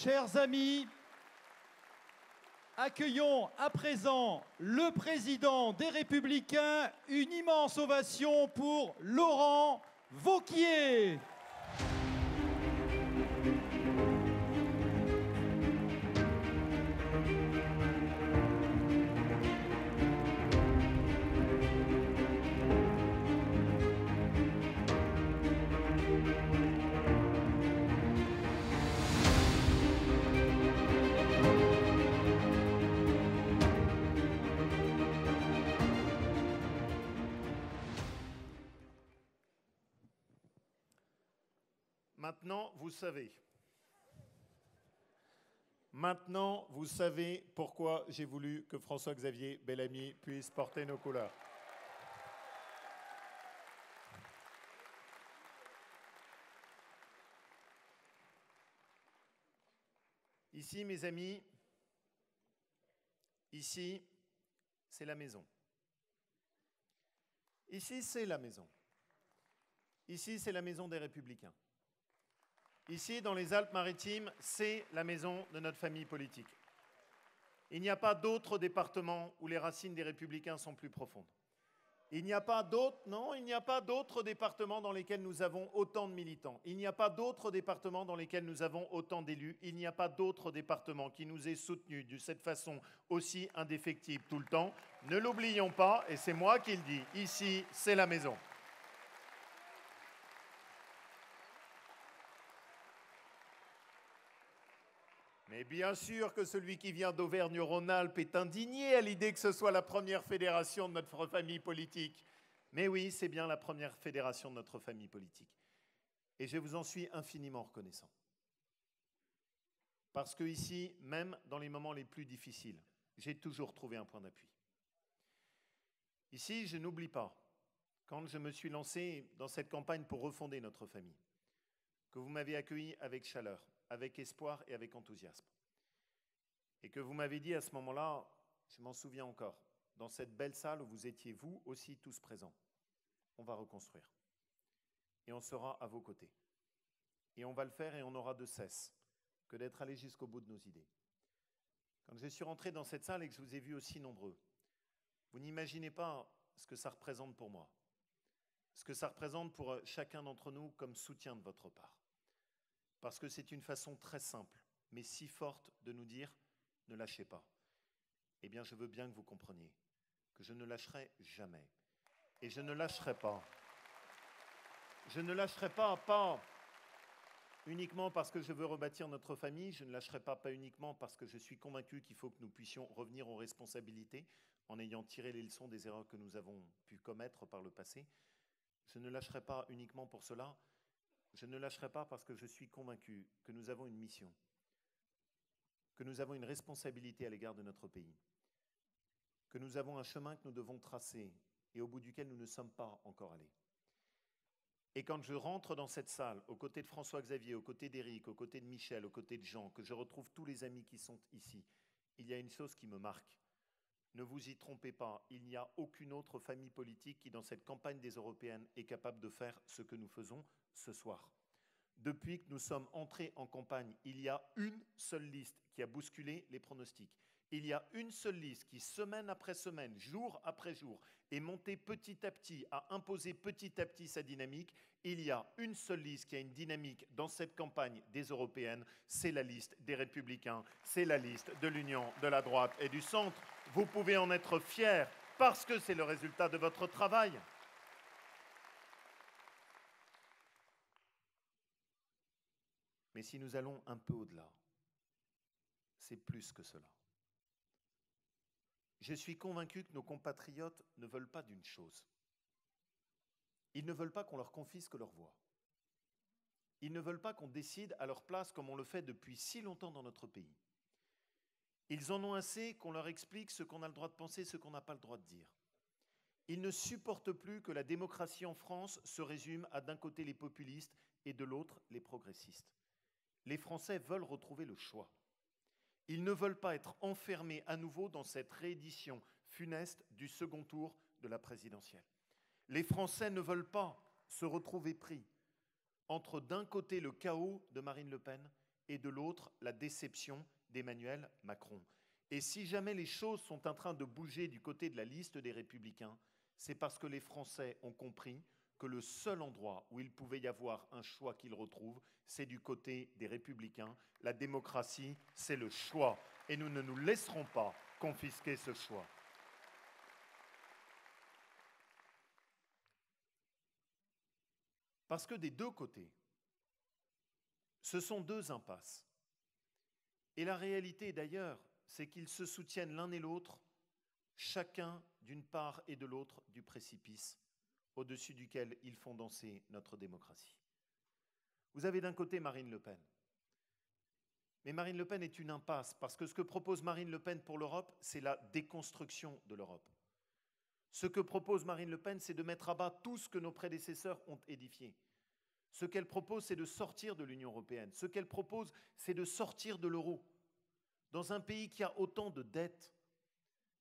Chers amis, accueillons à présent le président des Républicains. Une immense ovation pour Laurent Wauquiez. Maintenant, vous savez. Maintenant, vous savez pourquoi j'ai voulu que François-Xavier Bellamy puisse porter nos couleurs. Ici, mes amis, ici, c'est la maison. Ici, c'est la maison. Ici, c'est la maison des Républicains. Ici, dans les Alpes-Maritimes, c'est la maison de notre famille politique. Il n'y a pas d'autre département où les racines des Républicains sont plus profondes. Il n'y a pas d'autres départements dans lesquels nous avons autant de militants. Il n'y a pas d'autres départements dans lesquels nous avons autant d'élus. Il n'y a pas d'autre département qui nous ait soutenus de cette façon aussi indéfectible tout le temps. Ne l'oublions pas, et c'est moi qui le dis, ici, c'est la maison. Mais bien sûr que celui qui vient d'Auvergne-Rhône-Alpes est indigné à l'idée que ce soit la première fédération de notre famille politique. Mais oui, c'est bien la première fédération de notre famille politique. Et je vous en suis infiniment reconnaissant. Parce que ici, même dans les moments les plus difficiles, j'ai toujours trouvé un point d'appui. Ici, je n'oublie pas, quand je me suis lancé dans cette campagne pour refonder notre famille, que vous m'avez accueilli avec chaleur, avec espoir et avec enthousiasme. Et que vous m'avez dit à ce moment-là, je m'en souviens encore, dans cette belle salle où vous étiez vous aussi tous présents, on va reconstruire. Et on sera à vos côtés. Et on va le faire et on n'aura de cesse que d'être allé jusqu'au bout de nos idées. Quand je suis rentré dans cette salle et que je vous ai vus aussi nombreux, vous n'imaginez pas ce que ça représente pour moi, ce que ça représente pour chacun d'entre nous comme soutien de votre part. Parce que c'est une façon très simple, mais si forte de nous dire « ne lâchez pas ». Eh bien, je veux bien que vous compreniez que je ne lâcherai jamais. Et je ne lâcherai pas. Je ne lâcherai pas uniquement parce que je veux rebâtir notre famille, je ne lâcherai pas uniquement parce que je suis convaincu qu'il faut que nous puissions revenir aux responsabilités en ayant tiré les leçons des erreurs que nous avons pu commettre par le passé. Je ne lâcherai pas uniquement pour cela. Je ne lâcherai pas parce que je suis convaincu que nous avons une mission, que nous avons une responsabilité à l'égard de notre pays, que nous avons un chemin que nous devons tracer et au bout duquel nous ne sommes pas encore allés. Et quand je rentre dans cette salle, aux côtés de François-Xavier, aux côtés d'Éric, aux côtés de Michel, aux côtés de Jean, que je retrouve tous les amis qui sont ici, il y a une chose qui me marque. Ne vous y trompez pas, il n'y a aucune autre famille politique qui, dans cette campagne des Européennes, est capable de faire ce que nous faisons ce soir. Depuis que nous sommes entrés en campagne, il y a une seule liste qui a bousculé les pronostics. Il y a une seule liste qui, semaine après semaine, jour après jour, est montée petit à petit, a imposé petit à petit sa dynamique. Il y a une seule liste qui a une dynamique dans cette campagne des Européennes, c'est la liste des Républicains, c'est la liste de l'Union, de la droite et du centre. Vous pouvez en être fiers parce que c'est le résultat de votre travail. Mais si nous allons un peu au-delà, c'est plus que cela. Je suis convaincu que nos compatriotes ne veulent pas d'une chose. Ils ne veulent pas qu'on leur confisque leur voix. Ils ne veulent pas qu'on décide à leur place comme on le fait depuis si longtemps dans notre pays. Ils en ont assez qu'on leur explique ce qu'on a le droit de penser, ce qu'on n'a pas le droit de dire. Ils ne supportent plus que la démocratie en France se résume à d'un côté les populistes et de l'autre les progressistes. Les Français veulent retrouver le choix. Ils ne veulent pas être enfermés à nouveau dans cette réédition funeste du second tour de la présidentielle. Les Français ne veulent pas se retrouver pris entre d'un côté le chaos de Marine Le Pen et de l'autre, la déception d'Emmanuel Macron. Et si jamais les choses sont en train de bouger du côté de la liste des Républicains, c'est parce que les Français ont compris que le seul endroit où il pouvait y avoir un choix qu'ils retrouvent, c'est du côté des Républicains. La démocratie, c'est le choix. Et nous ne nous laisserons pas confisquer ce choix. Parce que des deux côtés, ce sont deux impasses. Et la réalité, d'ailleurs, c'est qu'ils se soutiennent l'un et l'autre, chacun d'une part et de l'autre du précipice au-dessus duquel ils font danser notre démocratie. Vous avez d'un côté Marine Le Pen. Mais Marine Le Pen est une impasse, parce que ce que propose Marine Le Pen pour l'Europe, c'est la déconstruction de l'Europe. Ce que propose Marine Le Pen, c'est de mettre à bas tout ce que nos prédécesseurs ont édifié. Ce qu'elle propose, c'est de sortir de l'Union européenne. Ce qu'elle propose, c'est de sortir de l'euro. Dans un pays qui a autant de dettes,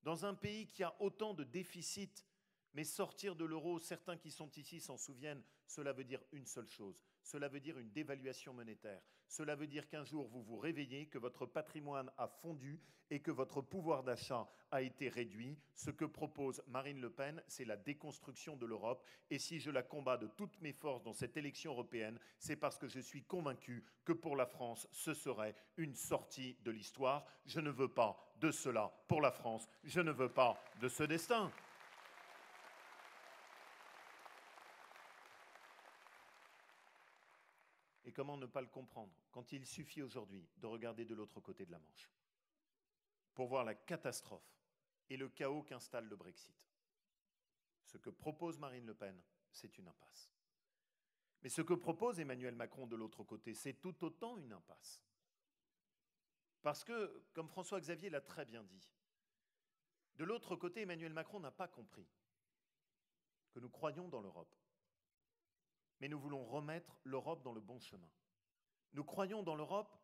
dans un pays qui a autant de déficits, mais sortir de l'euro, certains qui sont ici s'en souviennent, cela veut dire une seule chose. Cela veut dire une dévaluation monétaire. Cela veut dire qu'un jour, vous vous réveillez, que votre patrimoine a fondu et que votre pouvoir d'achat a été réduit. Ce que propose Marine Le Pen, c'est la déconstruction de l'Europe. Et si je la combats de toutes mes forces dans cette élection européenne, c'est parce que je suis convaincu que pour la France, ce serait une sortie de l'histoire. Je ne veux pas de cela pour la France. Je ne veux pas de ce destin. Et comment ne pas le comprendre quand il suffit aujourd'hui de regarder de l'autre côté de la Manche pour voir la catastrophe et le chaos qu'installe le Brexit. Ce que propose Marine Le Pen, c'est une impasse. Mais ce que propose Emmanuel Macron de l'autre côté, c'est tout autant une impasse. Parce que, comme François-Xavier l'a très bien dit, de l'autre côté, Emmanuel Macron n'a pas compris que nous croyons dans l'Europe. Mais nous voulons remettre l'Europe dans le bon chemin. Nous croyons dans l'Europe,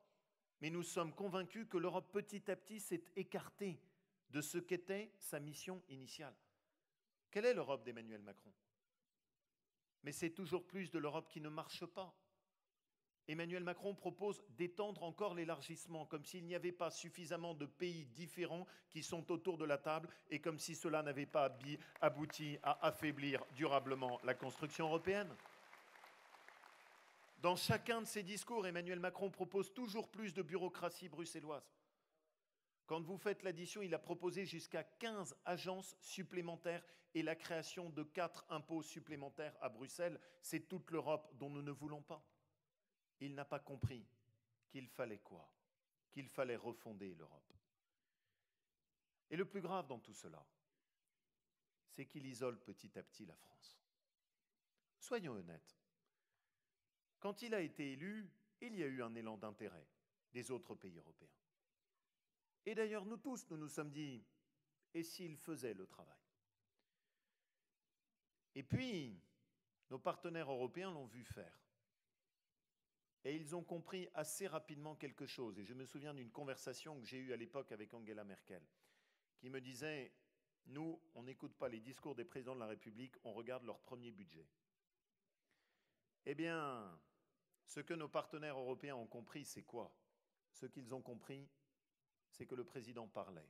mais nous sommes convaincus que l'Europe petit à petit s'est écartée de ce qu'était sa mission initiale. Quelle est l'Europe d'Emmanuel Macron? Mais c'est toujours plus de l'Europe qui ne marche pas. Emmanuel Macron propose d'étendre encore l'élargissement, comme s'il n'y avait pas suffisamment de pays différents qui sont autour de la table et comme si cela n'avait pas abouti à affaiblir durablement la construction européenne. Dans chacun de ses discours, Emmanuel Macron propose toujours plus de bureaucratie bruxelloise. Quand vous faites l'addition, il a proposé jusqu'à 15 agences supplémentaires et la création de 4 impôts supplémentaires à Bruxelles. C'est toute l'Europe dont nous ne voulons pas. Il n'a pas compris qu'il fallait quoi? Qu'il fallait refonder l'Europe. Et le plus grave dans tout cela, c'est qu'il isole petit à petit la France. Soyons honnêtes. Quand il a été élu, il y a eu un élan d'intérêt des autres pays européens. Et d'ailleurs, nous tous, nous nous sommes dit, et s'il faisait le travail? Et puis, nos partenaires européens l'ont vu faire. Et ils ont compris assez rapidement quelque chose. Et je me souviens d'une conversation que j'ai eue à l'époque avec Angela Merkel, qui me disait, nous, on n'écoute pas les discours des présidents de la République, on regarde leur premier budget. Eh bien, ce que nos partenaires européens ont compris, c'est quoi? Ce qu'ils ont compris, c'est que le président parlait.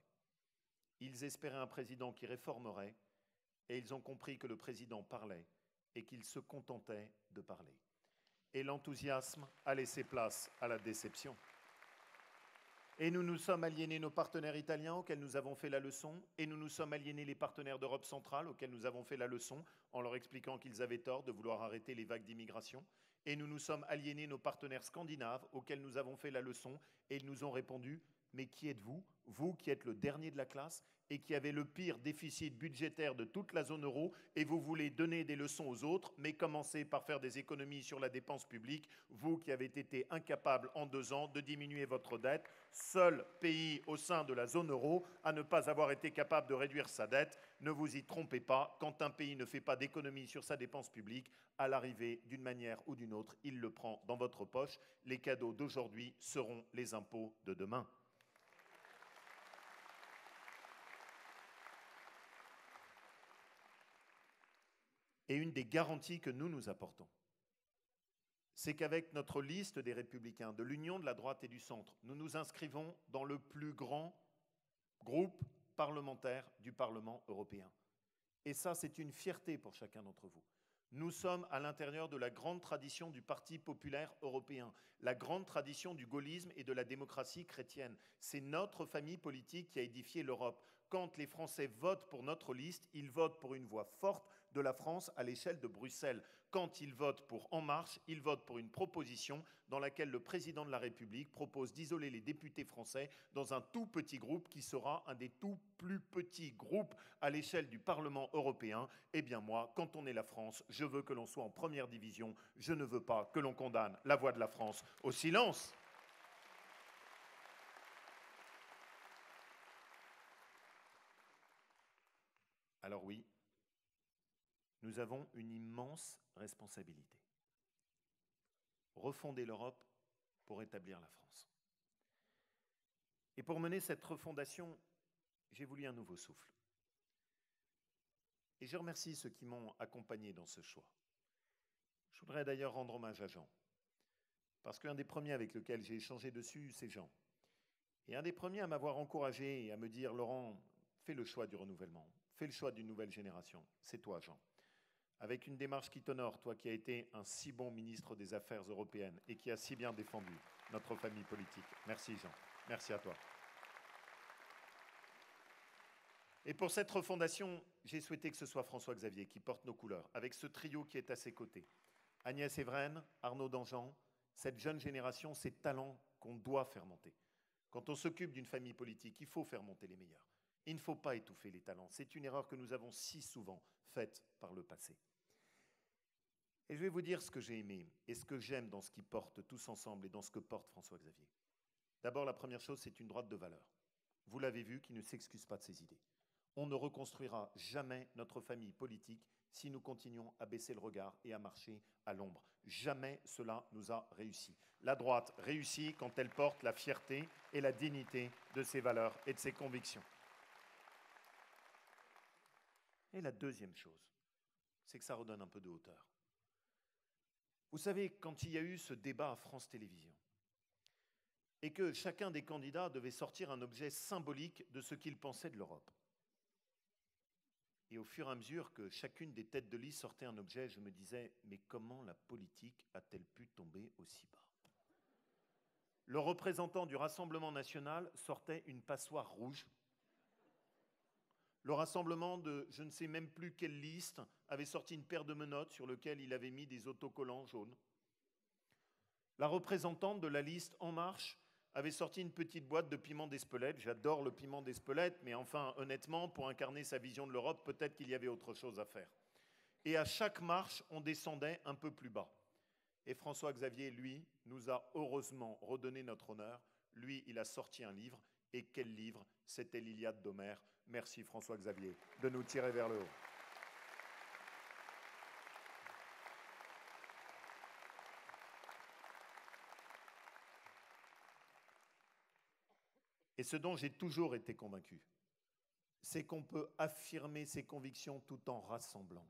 Ils espéraient un président qui réformerait, et ils ont compris que le président parlait et qu'il se contentait de parler. Et l'enthousiasme a laissé place à la déception. Et nous nous sommes aliénés nos partenaires italiens auxquels nous avons fait la leçon, et nous nous sommes aliénés les partenaires d'Europe centrale auxquels nous avons fait la leçon en leur expliquant qu'ils avaient tort de vouloir arrêter les vagues d'immigration. Et nous nous sommes aliénés nos partenaires scandinaves auxquels nous avons fait la leçon, et ils nous ont répondu « Mais qui êtes-vous, vous qui êtes le dernier de la classe et qui avez le pire déficit budgétaire de toute la zone euro, et vous voulez donner des leçons aux autres, mais commencez par faire des économies sur la dépense publique, vous qui avez été incapable en 2 ans de diminuer votre dette, seul pays au sein de la zone euro à ne pas avoir été capable de réduire sa dette. Ne vous y trompez pas, quand un pays ne fait pas d'économie sur sa dépense publique, à l'arrivée, d'une manière ou d'une autre, il le prend dans votre poche. Les cadeaux d'aujourd'hui seront les impôts de demain. Et une des garanties que nous nous apportons, c'est qu'avec notre liste des Républicains, de l'Union de la droite et du centre, nous nous inscrivons dans le plus grand groupe parlementaire du Parlement européen. Et ça, c'est une fierté pour chacun d'entre vous. Nous sommes à l'intérieur de la grande tradition du Parti populaire européen, la grande tradition du gaullisme et de la démocratie chrétienne. C'est notre famille politique qui a édifié l'Europe. Quand les Français votent pour notre liste, ils votent pour une voix forte de la France à l'échelle de Bruxelles. Quand ils votent pour En Marche, ils votent pour une proposition dans laquelle le président de la République propose d'isoler les députés français dans un tout petit groupe qui sera un des tout plus petits groupes à l'échelle du Parlement européen. Eh bien moi, quand on est la France, je veux que l'on soit en première division. Je ne veux pas que l'on condamne la voix de la France au silence. Alors oui, nous avons une immense responsabilité. Refonder l'Europe pour établir la France. Et pour mener cette refondation, j'ai voulu un nouveau souffle. Et je remercie ceux qui m'ont accompagné dans ce choix. Je voudrais d'ailleurs rendre hommage à Jean, parce qu'un des premiers avec lequel j'ai échangé dessus, c'est Jean. Et un des premiers à m'avoir encouragé et à me dire « Laurent, fais le choix du renouvellement, fais le choix d'une nouvelle génération », c'est toi, Jean. Avec une démarche qui t'honore, toi qui as été un si bon ministre des Affaires européennes et qui a si bien défendu notre famille politique. Merci Jean, merci à toi. Et pour cette refondation, j'ai souhaité que ce soit François-Xavier qui porte nos couleurs, avec ce trio qui est à ses côtés. Agnès Evren, Arnaud Danjean, cette jeune génération, ces talents qu'on doit faire monter. Quand on s'occupe d'une famille politique, il faut faire monter les meilleurs. Il ne faut pas étouffer les talents. C'est une erreur que nous avons si souvent faite par le passé. Et je vais vous dire ce que j'ai aimé et ce que j'aime dans ce qu'ils portent tous ensemble et dans ce que porte François-Xavier. D'abord, la première chose, c'est une droite de valeur. Vous l'avez vu, qui ne s'excuse pas de ses idées. On ne reconstruira jamais notre famille politique si nous continuons à baisser le regard et à marcher à l'ombre. Jamais cela nous a réussi. La droite réussit quand elle porte la fierté et la dignité de ses valeurs et de ses convictions. Et la deuxième chose, c'est que ça redonne un peu de hauteur. Vous savez, quand il y a eu ce débat à France Télévisions, et que chacun des candidats devait sortir un objet symbolique de ce qu'il pensait de l'Europe, et au fur et à mesure que chacune des têtes de liste sortait un objet, je me disais, mais comment la politique a-t-elle pu tomber aussi bas ? Le représentant du Rassemblement national sortait une passoire rouge. Le rassemblement de je ne sais même plus quelle liste avait sorti une paire de menottes sur lesquelles il avait mis des autocollants jaunes. La représentante de la liste En Marche avait sorti une petite boîte de piment d'Espelette. J'adore le piment d'Espelette, mais enfin, honnêtement, pour incarner sa vision de l'Europe, peut-être qu'il y avait autre chose à faire. Et à chaque marche, on descendait un peu plus bas. Et François-Xavier, lui, nous a heureusement redonné notre honneur. Lui, il a sorti un livre. Et quel livre? C'était l'Iliade d'Homère. Merci François-Xavier de nous tirer vers le haut. Et ce dont j'ai toujours été convaincu, c'est qu'on peut affirmer ses convictions tout en rassemblant.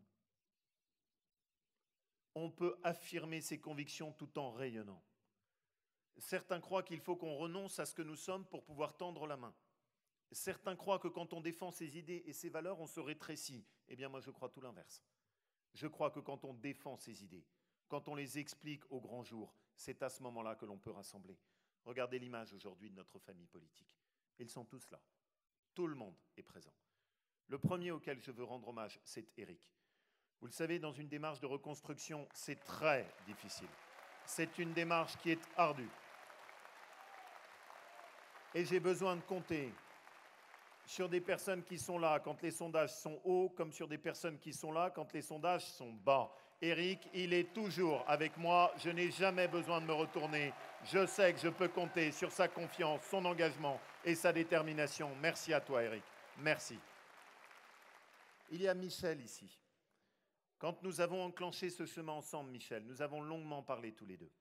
On peut affirmer ses convictions tout en rayonnant. Certains croient qu'il faut qu'on renonce à ce que nous sommes pour pouvoir tendre la main. Certains croient que quand on défend ses idées et ses valeurs, on se rétrécit. Eh bien, moi, je crois tout l'inverse. Je crois que quand on défend ses idées, quand on les explique au grand jour, c'est à ce moment-là que l'on peut rassembler. Regardez l'image aujourd'hui de notre famille politique. Ils sont tous là. Tout le monde est présent. Le premier auquel je veux rendre hommage, c'est Éric. Vous le savez, dans une démarche de reconstruction, c'est très difficile. C'est une démarche qui est ardue. Et j'ai besoin de compter sur des personnes qui sont là quand les sondages sont hauts, comme sur des personnes qui sont là quand les sondages sont bas. Éric, il est toujours avec moi. Je n'ai jamais besoin de me retourner. Je sais que je peux compter sur sa confiance, son engagement et sa détermination. Merci à toi, Éric. Merci. Il y a Michel ici. Quand nous avons enclenché ce chemin ensemble, Michel, nous avons longuement parlé tous les deux.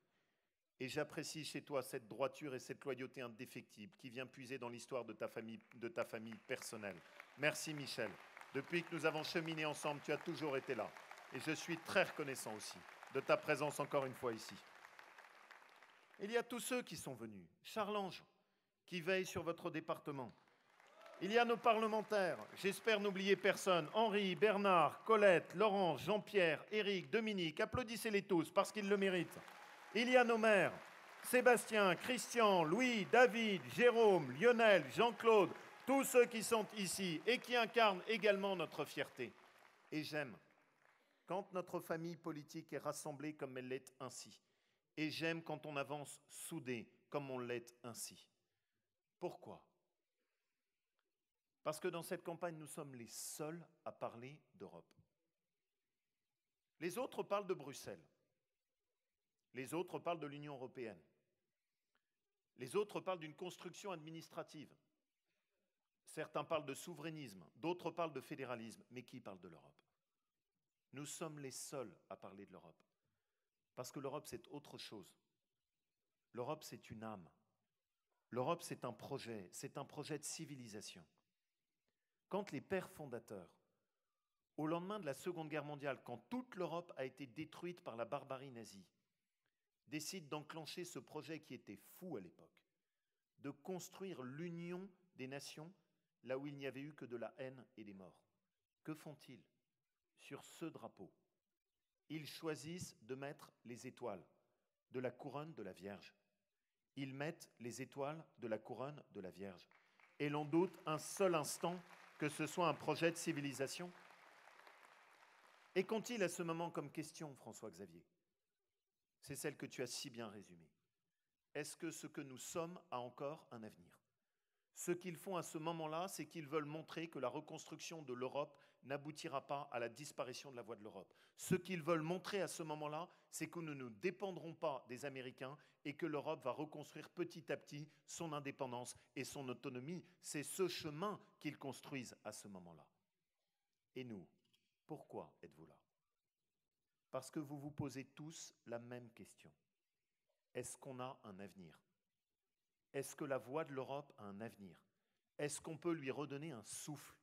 Et j'apprécie chez toi cette droiture et cette loyauté indéfectible qui vient puiser dans l'histoire de ta famille personnelle. Merci Michel. Depuis que nous avons cheminé ensemble, tu as toujours été là. Et je suis très reconnaissant aussi de ta présence encore une fois ici. Il y a tous ceux qui sont venus. Charles-Ange, qui veille sur votre département. Il y a nos parlementaires, j'espère n'oublier personne. Henri, Bernard, Colette, Laurence, Jean-Pierre, Éric, Dominique, applaudissez-les tous parce qu'ils le méritent. Il y a nos maires, Sébastien, Christian, Louis, David, Jérôme, Lionel, Jean-Claude, tous ceux qui sont ici et qui incarnent également notre fierté. Et j'aime quand notre famille politique est rassemblée comme elle l'est ainsi. Et j'aime quand on avance soudé comme on l'est ainsi. Pourquoi ? Parce que dans cette campagne, nous sommes les seuls à parler d'Europe. Les autres parlent de Bruxelles. Les autres parlent de l'Union européenne. Les autres parlent d'une construction administrative. Certains parlent de souverainisme, d'autres parlent de fédéralisme. Mais qui parle de l'Europe ? Nous sommes les seuls à parler de l'Europe. Parce que l'Europe, c'est autre chose. L'Europe, c'est une âme. L'Europe, c'est un projet de civilisation. Quand les pères fondateurs, au lendemain de la Seconde Guerre mondiale, quand toute l'Europe a été détruite par la barbarie nazie, décident d'enclencher ce projet qui était fou à l'époque, de construire l'union des nations là où il n'y avait eu que de la haine et des morts. Que font-ils ? Sur ce drapeau, ils choisissent de mettre les étoiles de la couronne de la Vierge. Ils mettent les étoiles de la couronne de la Vierge. Et l'on doute un seul instant que ce soit un projet de civilisation. Et qu'ont-ils à ce moment comme question, François-Xavier ? C'est celle que tu as si bien résumée. Est-ce que ce que nous sommes a encore un avenir ? Ce qu'ils font à ce moment-là, c'est qu'ils veulent montrer que la reconstruction de l'Europe n'aboutira pas à la disparition de la voie de l'Europe. Ce qu'ils veulent montrer à ce moment-là, c'est que nous ne dépendrons pas des Américains et que l'Europe va reconstruire petit à petit son indépendance et son autonomie. C'est ce chemin qu'ils construisent à ce moment-là. Et nous, pourquoi êtes-vous là ? Parce que vous vous posez tous la même question. Est-ce qu'on a un avenir ? Est-ce que la voie de l'Europe a un avenir ? Est-ce qu'on peut lui redonner un souffle ?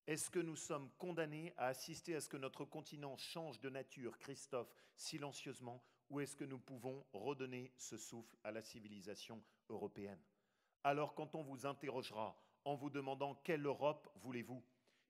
Est-ce que nous sommes condamnés à assister à ce que notre continent change de nature, Christophe, silencieusement, ou est-ce que nous pouvons redonner ce souffle à la civilisation européenne ? Alors quand on vous interrogera en vous demandant quelle Europe voulez-vous ?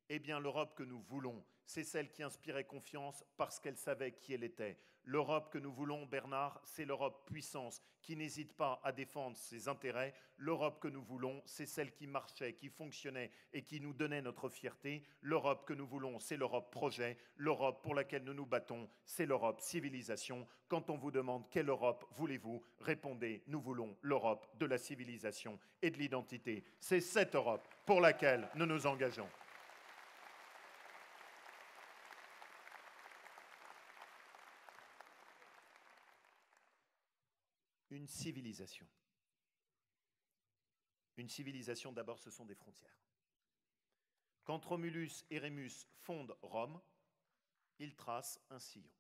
Eh bien l'Europe que nous voulons, c'est celle qui inspirait confiance parce qu'elle savait qui elle était. L'Europe que nous voulons, Bernard, c'est l'Europe puissance qui n'hésite pas à défendre ses intérêts. L'Europe que nous voulons, c'est celle qui marchait, qui fonctionnait et qui nous donnait notre fierté. L'Europe que nous voulons, c'est l'Europe projet. L'Europe pour laquelle nous nous battons, c'est l'Europe civilisation. Quand on vous demande quelle Europe voulez-vous, répondez, nous voulons l'Europe de la civilisation et de l'identité. C'est cette Europe pour laquelle nous nous engageons. Une civilisation. Une civilisation, d'abord, ce sont des frontières. Quand Romulus et Rémus fondent Rome, ils tracent un sillon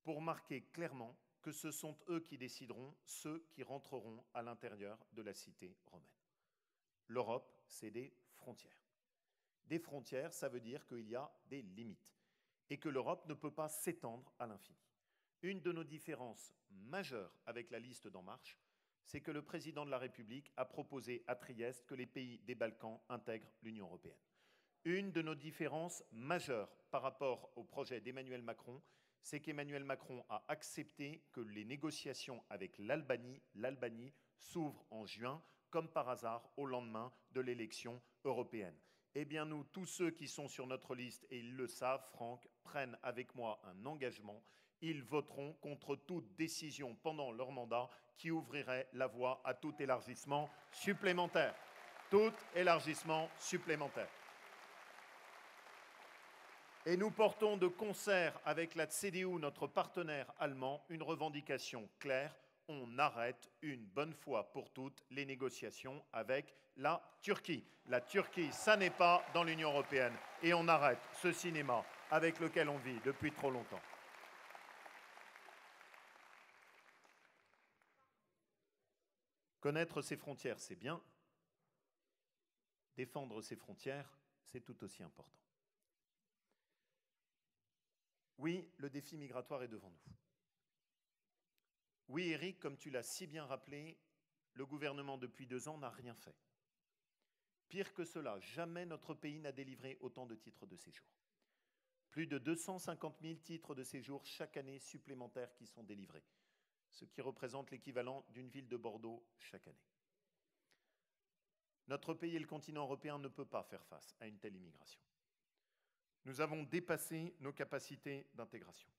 pour marquer clairement que ce sont eux qui décideront ceux qui rentreront à l'intérieur de la cité romaine. L'Europe, c'est des frontières. Des frontières, ça veut dire qu'il y a des limites et que l'Europe ne peut pas s'étendre à l'infini. Une de nos différences majeures avec la liste d'En Marche, c'est que le président de la République a proposé à Trieste que les pays des Balkans intègrent l'Union européenne. Une de nos différences majeures par rapport au projet d'Emmanuel Macron, c'est qu'Emmanuel Macron a accepté que les négociations avec l'Albanie s'ouvrent en juin, comme par hasard au lendemain de l'élection européenne. Eh bien nous, tous ceux qui sont sur notre liste, et ils le savent, Franck, prennent avec moi un engagement. Ils voteront contre toute décision pendant leur mandat qui ouvrirait la voie à tout élargissement supplémentaire. Tout élargissement supplémentaire. Et nous portons de concert avec la CDU, notre partenaire allemand, une revendication claire. On arrête une bonne fois pour toutes les négociations avec la Turquie. La Turquie, ça n'est pas dans l'Union européenne. Et on arrête ce cinéma avec lequel on vit depuis trop longtemps. Connaître ses frontières, c'est bien. Défendre ses frontières, c'est tout aussi important. Oui, le défi migratoire est devant nous. Oui, Éric, comme tu l'as si bien rappelé, le gouvernement depuis 2 ans n'a rien fait. Pire que cela, jamais notre pays n'a délivré autant de titres de séjour. Plus de 250 000 titres de séjour chaque année supplémentaires qui sont délivrés, ce qui représente l'équivalent d'une ville de Bordeaux chaque année. Notre pays et le continent européen ne peuvent pas faire face à une telle immigration. Nous avons dépassé nos capacités d'intégration.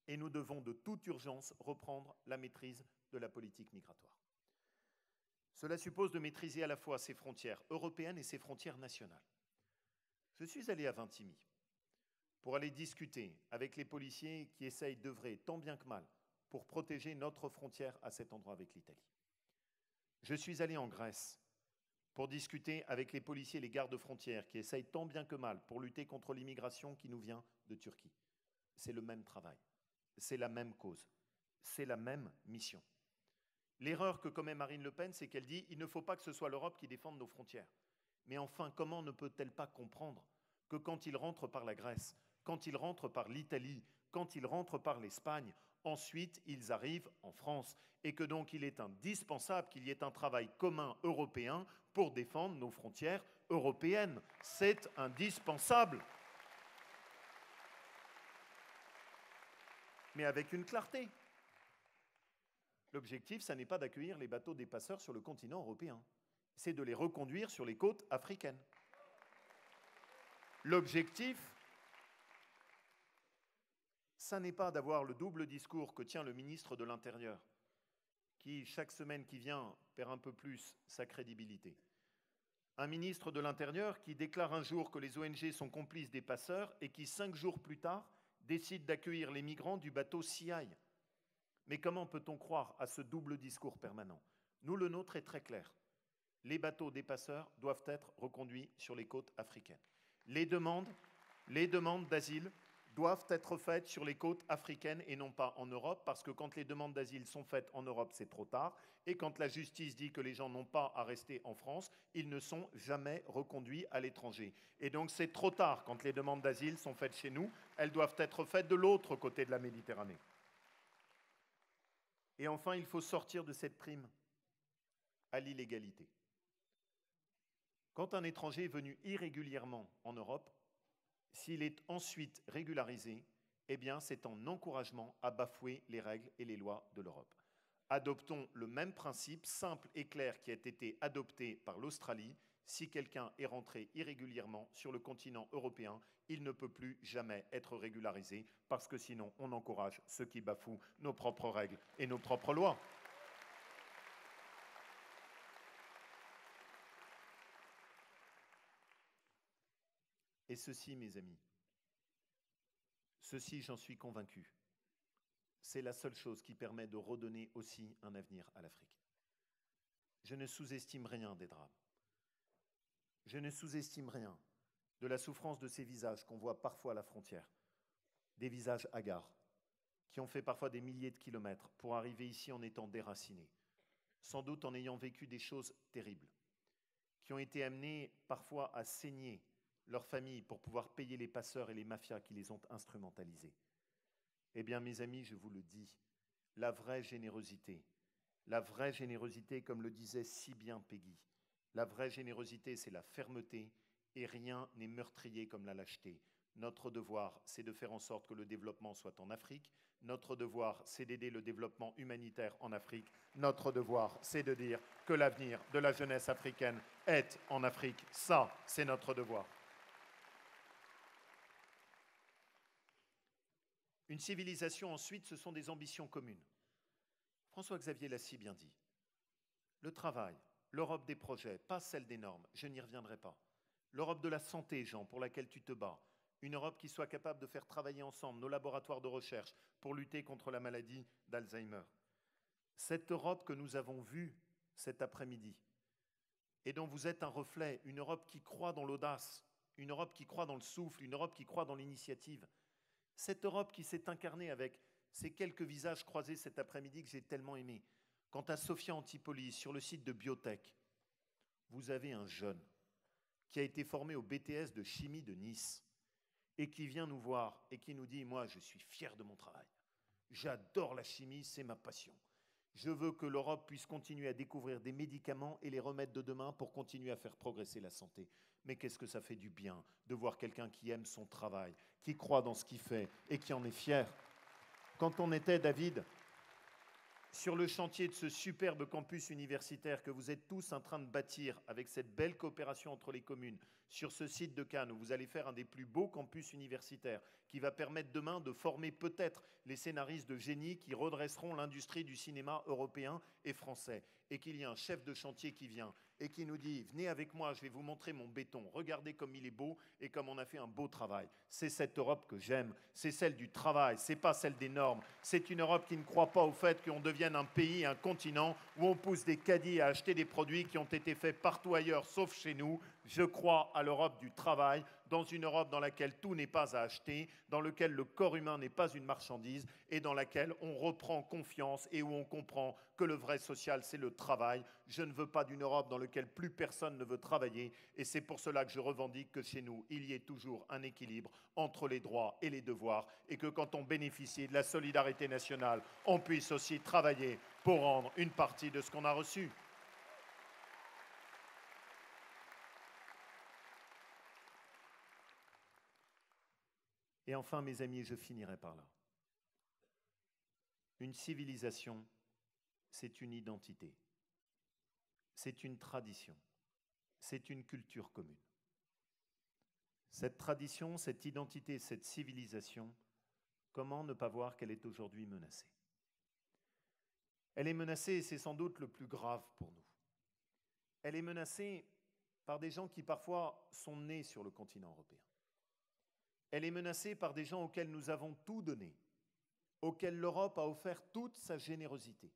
Et nous devons de toute urgence reprendre la maîtrise de la politique migratoire. Cela suppose de maîtriser à la fois ses frontières européennes et ses frontières nationales. Je suis allé à Vintimille pour aller discuter avec les policiers qui essayent d'œuvrer tant bien que mal pour protéger notre frontière à cet endroit avec l'Italie. Je suis allé en Grèce pour discuter avec les policiers et les gardes-frontières qui essayent tant bien que mal pour lutter contre l'immigration qui nous vient de Turquie. C'est le même travail, c'est la même cause, c'est la même mission. L'erreur que commet Marine Le Pen, c'est qu'elle dit « il ne faut pas que ce soit l'Europe qui défende nos frontières ». Mais enfin, comment ne peut-elle pas comprendre que quand ils rentrent par la Grèce, quand ils rentrent par l'Italie, quand ils rentrent par l'Espagne, ensuite ils arrivent en France et que donc il est indispensable qu'il y ait un travail commun européen pour défendre nos frontières européennes. C'est indispensable. Mais avec une clarté. L'objectif, ça n'est pas d'accueillir les bateaux des passeurs sur le continent européen, c'est de les reconduire sur les côtes africaines. L'objectif, ça n'est pas d'avoir le double discours que tient le ministre de l'Intérieur, qui, chaque semaine qui vient, perd un peu plus sa crédibilité. Un ministre de l'Intérieur qui déclare un jour que les ONG sont complices des passeurs et qui, 5 jours plus tard, décide d'accueillir les migrants du bateau Sea Eye. Mais comment peut-on croire à ce double discours permanent? Nous, le nôtre est très clair. Les bateaux des passeurs doivent être reconduits sur les côtes africaines. Les demandes d'asile doivent être faites sur les côtes africaines et non pas en Europe, parce que quand les demandes d'asile sont faites en Europe, c'est trop tard. Et quand la justice dit que les gens n'ont pas à rester en France, ils ne sont jamais reconduits à l'étranger. Et donc c'est trop tard quand les demandes d'asile sont faites chez nous. Elles doivent être faites de l'autre côté de la Méditerranée. Et enfin, il faut sortir de cette prime à l'illégalité. Quand un étranger est venu irrégulièrement en Europe, s'il est ensuite régularisé, eh bien, c'est un encouragement à bafouer les règles et les lois de l'Europe. Adoptons le même principe simple et clair qui a été adopté par l'Australie. Si quelqu'un est rentré irrégulièrement sur le continent européen, il ne peut plus jamais être régularisé parce que sinon on encourage ceux qui bafouent nos propres règles et nos propres lois. Et ceci, mes amis, ceci, j'en suis convaincu, c'est la seule chose qui permet de redonner aussi un avenir à l'Afrique. Je ne sous-estime rien des drames. Je ne sous-estime rien de la souffrance de ces visages qu'on voit parfois à la frontière, des visages hagards, qui ont fait parfois des milliers de kilomètres pour arriver ici en étant déracinés, sans doute en ayant vécu des choses terribles, qui ont été amenés parfois à saigner leurs familles pour pouvoir payer les passeurs et les mafias qui les ont instrumentalisés. Eh bien, mes amis, je vous le dis, la vraie générosité, comme le disait si bien Peggy, la vraie générosité, c'est la fermeté et rien n'est meurtrier comme la lâcheté. Notre devoir, c'est de faire en sorte que le développement soit en Afrique. Notre devoir, c'est d'aider le développement humanitaire en Afrique. Notre devoir, c'est de dire que l'avenir de la jeunesse africaine est en Afrique. Ça, c'est notre devoir. Une civilisation, ensuite, ce sont des ambitions communes. François-Xavier l'a si bien dit. Le travail, l'Europe des projets, pas celle des normes, je n'y reviendrai pas. L'Europe de la santé, Jean, pour laquelle tu te bats. Une Europe qui soit capable de faire travailler ensemble nos laboratoires de recherche pour lutter contre la maladie d'Alzheimer. Cette Europe que nous avons vue cet après-midi et dont vous êtes un reflet, une Europe qui croit dans l'audace, une Europe qui croit dans le souffle, une Europe qui croit dans l'initiative. Cette Europe qui s'est incarnée avec ces quelques visages croisés cet après-midi que j'ai tellement aimé. Quant à Sophia Antipolis, sur le site de Biotech, vous avez un jeune qui a été formé au BTS de chimie de Nice et qui vient nous voir et qui nous dit « Moi, je suis fier de mon travail. J'adore la chimie, c'est ma passion. Je veux que l'Europe puisse continuer à découvrir des médicaments et les remèdes de demain pour continuer à faire progresser la santé. Mais qu'est-ce que ça fait du bien de voir quelqu'un qui aime son travail, qui croit dans ce qu'il fait et qui en est fier. Quand on était, David, sur le chantier de ce superbe campus universitaire que vous êtes tous en train de bâtir avec cette belle coopération entre les communes, sur ce site de Cannes où vous allez faire un des plus beaux campus universitaires qui va permettre demain de former peut-être les scénaristes de génie qui redresseront l'industrie du cinéma européen et français. Et qu'il y a un chef de chantier qui vient et qui nous dit « Venez avec moi, je vais vous montrer mon béton, regardez comme il est beau et comme on a fait un beau travail. » C'est cette Europe que j'aime, c'est celle du travail, c'est pas celle des normes. C'est une Europe qui ne croit pas au fait qu'on devienne un pays, un continent où on pousse des caddies à acheter des produits qui ont été faits partout ailleurs sauf chez nous. Je crois à l'Europe du travail, dans une Europe dans laquelle tout n'est pas à acheter, dans laquelle le corps humain n'est pas une marchandise et dans laquelle on reprend confiance et où on comprend que le vrai social, c'est le travail. Je ne veux pas d'une Europe dans laquelle plus personne ne veut travailler et c'est pour cela que je revendique que chez nous, il y ait toujours un équilibre entre les droits et les devoirs et que quand on bénéficie de la solidarité nationale, on puisse aussi travailler pour rendre une partie de ce qu'on a reçu. Et enfin, mes amis, je finirai par là. Une civilisation, c'est une identité, c'est une tradition, c'est une culture commune. Cette tradition, cette identité, cette civilisation, comment ne pas voir qu'elle est aujourd'hui menacée? Elle est menacée, et c'est sans doute le plus grave pour nous. Elle est menacée par des gens qui parfois sont nés sur le continent européen. Elle est menacée par des gens auxquels nous avons tout donné, auxquels l'Europe a offert toute sa générosité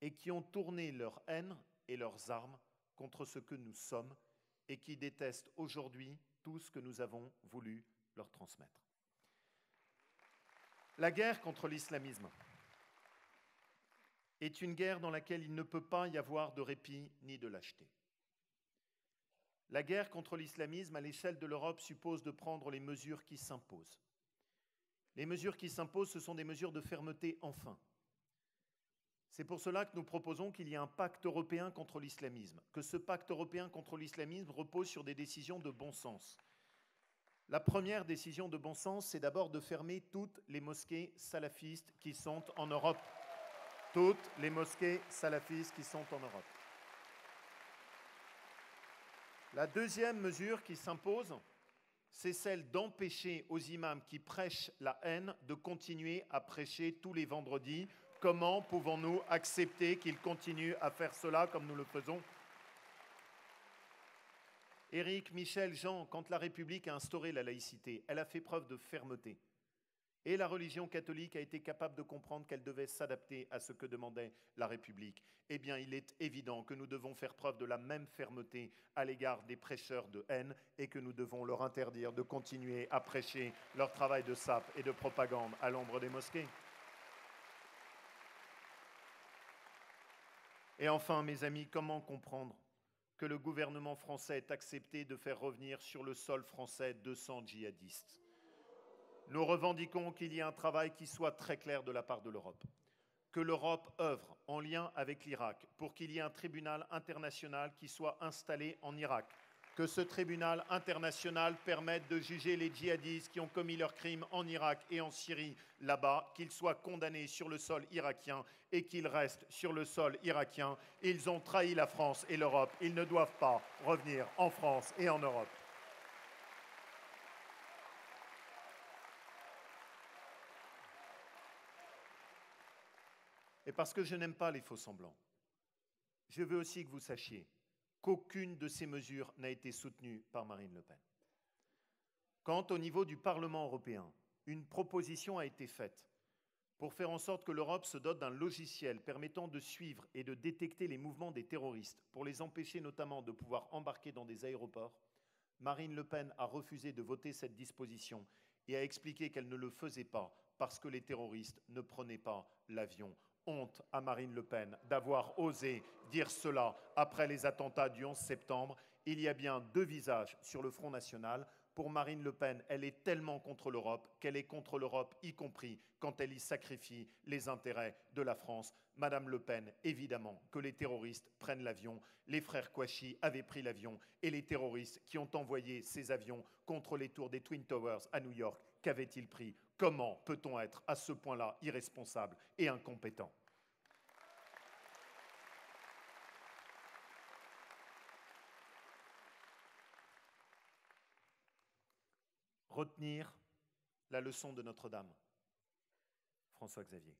et qui ont tourné leur haine et leurs armes contre ce que nous sommes et qui détestent aujourd'hui tout ce que nous avons voulu leur transmettre. La guerre contre l'islamisme est une guerre dans laquelle il ne peut pas y avoir de répit ni de lâcheté. La guerre contre l'islamisme à l'échelle de l'Europe suppose de prendre les mesures qui s'imposent. Les mesures qui s'imposent, ce sont des mesures de fermeté enfin. C'est pour cela que nous proposons qu'il y ait un pacte européen contre l'islamisme, que ce pacte européen contre l'islamisme repose sur des décisions de bon sens. La première décision de bon sens, c'est d'abord de fermer toutes les mosquées salafistes qui sont en Europe. Toutes les mosquées salafistes qui sont en Europe. La deuxième mesure qui s'impose, c'est celle d'empêcher aux imams qui prêchent la haine de continuer à prêcher tous les vendredis. Comment pouvons-nous accepter qu'ils continuent à faire cela comme nous le faisons? Éric, Michel, Jean, quand la République a instauré la laïcité, elle a fait preuve de fermeté. Et la religion catholique a été capable de comprendre qu'elle devait s'adapter à ce que demandait la République. Eh bien, il est évident que nous devons faire preuve de la même fermeté à l'égard des prêcheurs de haine et que nous devons leur interdire de continuer à prêcher leur travail de sape et de propagande à l'ombre des mosquées. Et enfin, mes amis, comment comprendre que le gouvernement français ait accepté de faire revenir sur le sol français 200 djihadistes? Nous revendiquons qu'il y ait un travail qui soit très clair de la part de l'Europe, que l'Europe œuvre en lien avec l'Irak pour qu'il y ait un tribunal international qui soit installé en Irak, que ce tribunal international permette de juger les djihadistes qui ont commis leurs crimes en Irak et en Syrie là-bas, qu'ils soient condamnés sur le sol irakien et qu'ils restent sur le sol irakien. Ils ont trahi la France et l'Europe, ils ne doivent pas revenir en France et en Europe. Et parce que je n'aime pas les faux-semblants, je veux aussi que vous sachiez qu'aucune de ces mesures n'a été soutenue par Marine Le Pen. Quand, au niveau du Parlement européen, une proposition a été faite pour faire en sorte que l'Europe se dote d'un logiciel permettant de suivre et de détecter les mouvements des terroristes, pour les empêcher notamment de pouvoir embarquer dans des aéroports, Marine Le Pen a refusé de voter cette disposition et a expliqué qu'elle ne le faisait pas parce que les terroristes ne prenaient pas l'avion. Honte à Marine Le Pen d'avoir osé dire cela après les attentats du 11 septembre. Il y a bien deux visages sur le Front National. pour Marine Le Pen, elle est tellement contre l'Europe qu'elle est contre l'Europe, y compris quand elle y sacrifie les intérêts de la France. Madame Le Pen, évidemment que les terroristes prennent l'avion. Les frères Kouachi avaient pris l'avion et les terroristes qui ont envoyé ces avions contre les tours des Twin Towers à New York, qu'avaient-ils pris? Comment peut-on être à ce point-là irresponsable et incompétent? Retenir la leçon de Notre-Dame, François Xavier.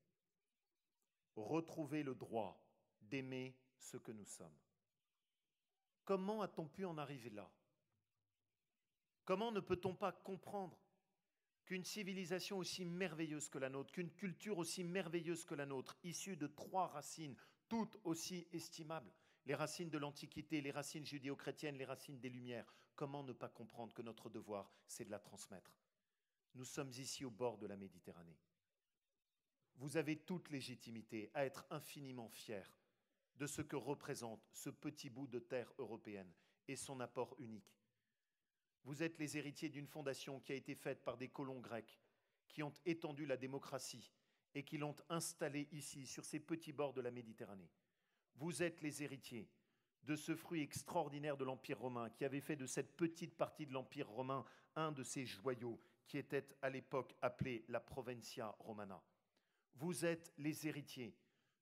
Retrouver le droit d'aimer ce que nous sommes. Comment a-t-on pu en arriver là? Comment ne peut-on pas comprendre qu'une civilisation aussi merveilleuse que la nôtre, qu'une culture aussi merveilleuse que la nôtre, issue de 3 racines, toutes aussi estimables, les racines de l'Antiquité, les racines judéo-chrétiennes, les racines des Lumières, comment ne pas comprendre que notre devoir, c'est de la transmettre? Nous sommes ici au bord de la Méditerranée. Vous avez toute légitimité à être infiniment fiers de ce que représente ce petit bout de terre européenne et son apport unique. Vous êtes les héritiers d'une fondation qui a été faite par des colons grecs qui ont étendu la démocratie et qui l'ont installée ici, sur ces petits bords de la Méditerranée. Vous êtes les héritiers de ce fruit extraordinaire de l'Empire romain qui avait fait de cette petite partie de l'Empire romain un de ses joyaux qui était à l'époque appelé la Provincia Romana. Vous êtes les héritiers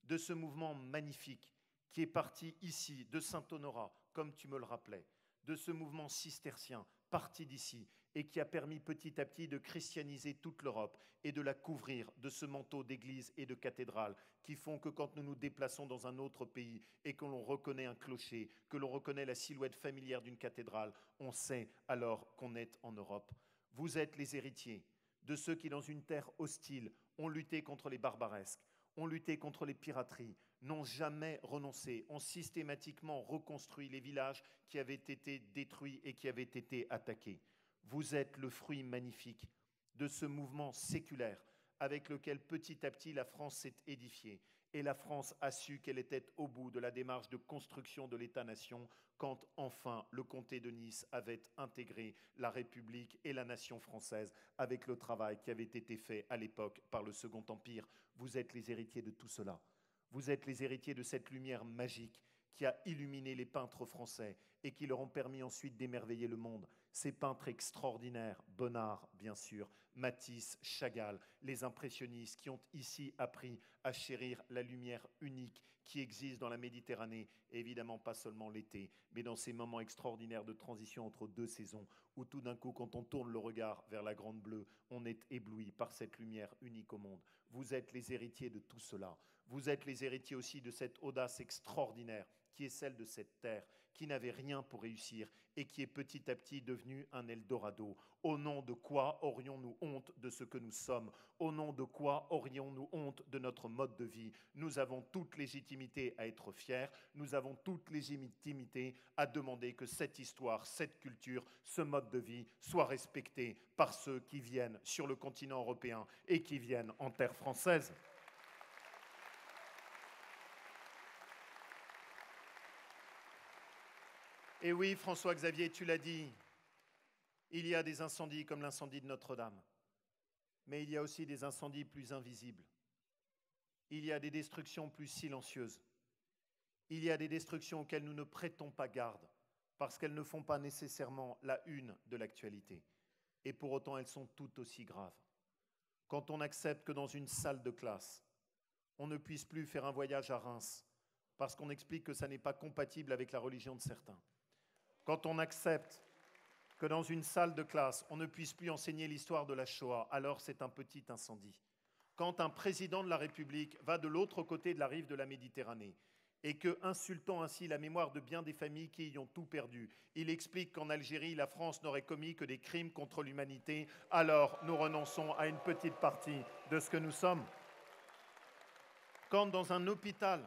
de ce mouvement magnifique qui est parti ici, de Saint-Honorat, comme tu me le rappelais, de ce mouvement cistercien parti d'ici et qui a permis petit à petit de christianiser toute l'Europe et de la couvrir de ce manteau d'église et de cathédrale qui font que quand nous nous déplaçons dans un autre pays et que l'on reconnaît un clocher, que l'on reconnaît la silhouette familière d'une cathédrale, on sait alors qu'on est en Europe. Vous êtes les héritiers de ceux qui, dans une terre hostile, ont lutté contre les barbaresques, ont lutté contre les pirateries, n'ont jamais renoncé, ont systématiquement reconstruit les villages qui avaient été détruits et qui avaient été attaqués. Vous êtes le fruit magnifique de ce mouvement séculaire avec lequel petit à petit la France s'est édifiée. Et la France a su qu'elle était au bout de la démarche de construction de l'État-nation quand enfin le comté de Nice avait intégré la République et la nation française avec le travail qui avait été fait à l'époque par le Second Empire. Vous êtes les héritiers de tout cela. Vous êtes les héritiers de cette lumière magique qui a illuminé les peintres français et qui leur ont permis ensuite d'émerveiller le monde. Ces peintres extraordinaires, Bonnard bien sûr, Matisse, Chagall, les impressionnistes qui ont ici appris à chérir la lumière unique qui existe dans la Méditerranée, et évidemment pas seulement l'été, mais dans ces moments extraordinaires de transition entre 2 saisons, où tout d'un coup, quand on tourne le regard vers la Grande Bleue, on est ébloui par cette lumière unique au monde. Vous êtes les héritiers de tout cela. Vous êtes les héritiers aussi de cette audace extraordinaire qui est celle de cette terre, qui n'avait rien pour réussir et qui est petit à petit devenue un Eldorado. Au nom de quoi aurions-nous honte de ce que nous sommes? Au nom de quoi aurions-nous honte de notre mode de vie? Nous avons toute légitimité à être fiers, nous avons toute légitimité à demander que cette histoire, cette culture, ce mode de vie soit respecté par ceux qui viennent sur le continent européen et qui viennent en terre française. Et oui, François-Xavier, tu l'as dit, il y a des incendies comme l'incendie de Notre-Dame, mais il y a aussi des incendies plus invisibles. Il y a des destructions plus silencieuses. Il y a des destructions auxquelles nous ne prêtons pas garde, parce qu'elles ne font pas nécessairement la une de l'actualité. Et pour autant, elles sont tout aussi graves. Quand on accepte que dans une salle de classe, on ne puisse plus faire un voyage à Reims, parce qu'on explique que ça n'est pas compatible avec la religion de certains. Quand on accepte que dans une salle de classe, on ne puisse plus enseigner l'histoire de la Shoah, alors c'est un petit incendie. Quand un président de la République va de l'autre côté de la rive de la Méditerranée et que, insultant ainsi la mémoire de bien des familles qui y ont tout perdu, il explique qu'en Algérie, la France n'aurait commis que des crimes contre l'humanité, alors nous renonçons à une petite partie de ce que nous sommes. Quand dans un hôpital,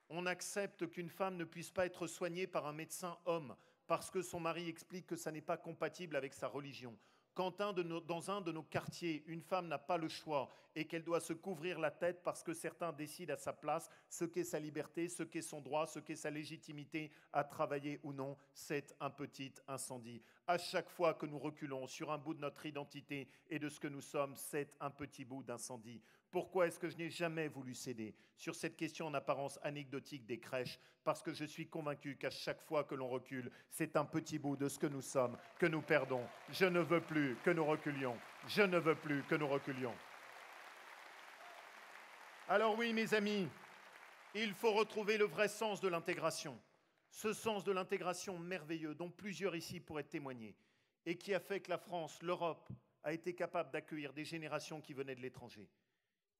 on accepte qu'une femme ne puisse pas être soignée par un médecin homme, parce que son mari explique que ça n'est pas compatible avec sa religion. quand dans un de nos quartiers, une femme n'a pas le choix et qu'elle doit se couvrir la tête parce que certains décident à sa place ce qu'est sa liberté, ce qu'est son droit, ce qu'est sa légitimité à travailler ou non, c'est un petit incendie. À chaque fois que nous reculons sur un bout de notre identité et de ce que nous sommes, c'est un petit bout d'incendie. Pourquoi est-ce que je n'ai jamais voulu céder sur cette question en apparence anecdotique des crèches? Parce que je suis convaincu qu'à chaque fois que l'on recule, c'est un petit bout de ce que nous sommes que nous perdons. Je ne veux plus que nous reculions. Je ne veux plus que nous reculions. Alors oui, mes amis, il faut retrouver le vrai sens de l'intégration. Ce sens de l'intégration merveilleux dont plusieurs ici pourraient témoigner et qui a fait que la France, l'Europe, a été capable d'accueillir des générations qui venaient de l'étranger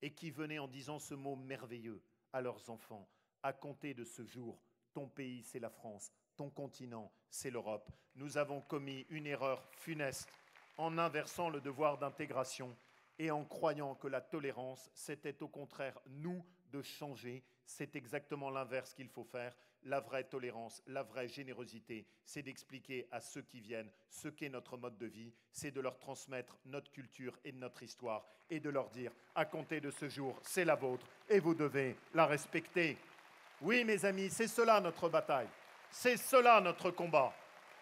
et qui venaient en disant ce mot merveilleux à leurs enfants. À compter de ce jour, ton pays, c'est la France, ton continent, c'est l'Europe. Nous avons commis une erreur funeste en inversant le devoir d'intégration et en croyant que la tolérance, c'était au contraire nous de changer. C'est exactement l'inverse qu'il faut faire. La vraie tolérance, la vraie générosité, c'est d'expliquer à ceux qui viennent ce qu'est notre mode de vie, c'est de leur transmettre notre culture et notre histoire et de leur dire, à compter de ce jour, c'est la vôtre et vous devez la respecter. Oui, mes amis, c'est cela notre bataille, c'est cela notre combat.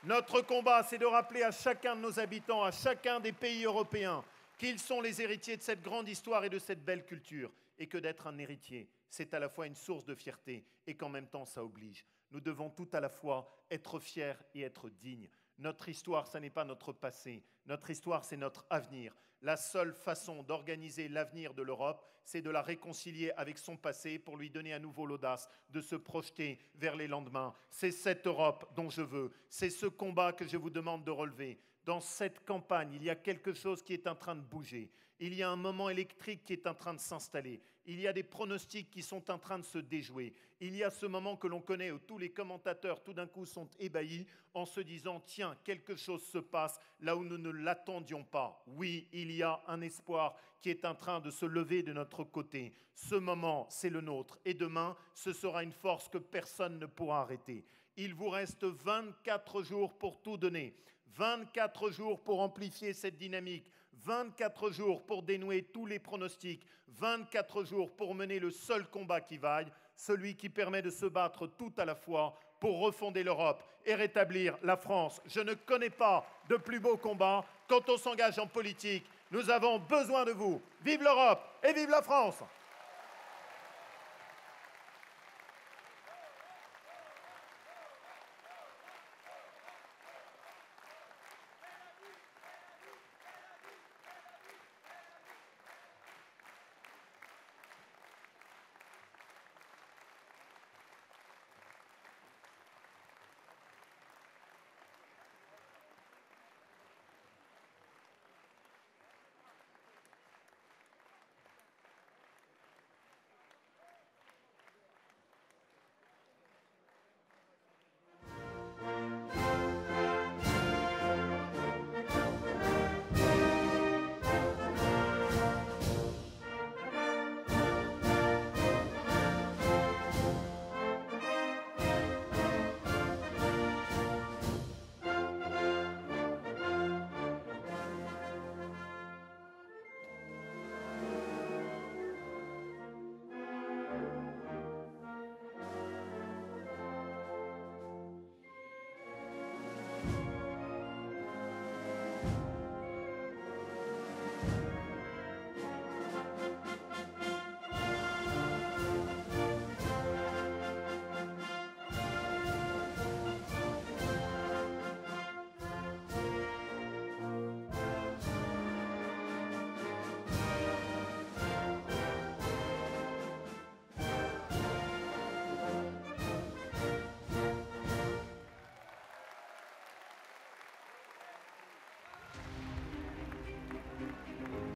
Notre combat, c'est de rappeler à chacun de nos habitants, à chacun des pays européens, qu'ils sont les héritiers de cette grande histoire et de cette belle culture, et que d'être un héritier, c'est à la fois une source de fierté et qu'en même temps, ça oblige. Nous devons tout à la fois être fiers et être dignes. Notre histoire, ça n'est pas notre passé. Notre histoire, c'est notre avenir. La seule façon d'organiser l'avenir de l'Europe, c'est de la réconcilier avec son passé pour lui donner à nouveau l'audace de se projeter vers les lendemains. C'est cette Europe dont je veux. C'est ce combat que je vous demande de relever. Dans cette campagne, il y a quelque chose qui est en train de bouger. Il y a un moment électrique qui est en train de s'installer. Il y a des pronostics qui sont en train de se déjouer. Il y a ce moment que l'on connaît où tous les commentateurs tout d'un coup sont ébahis en se disant « Tiens, quelque chose se passe là où nous ne l'attendions pas. » Oui, il y a un espoir qui est en train de se lever de notre côté. Ce moment, c'est le nôtre. Et demain, ce sera une force que personne ne pourra arrêter. Il vous reste 24 jours pour tout donner. 24 jours pour amplifier cette dynamique, 24 jours pour dénouer tous les pronostics, 24 jours pour mener le seul combat qui vaille, celui qui permet de se battre tout à la fois pour refonder l'Europe et rétablir la France. Je ne connais pas de plus beau combat quand on s'engage en politique. Nous avons besoin de vous. Vive l'Europe et vive la France!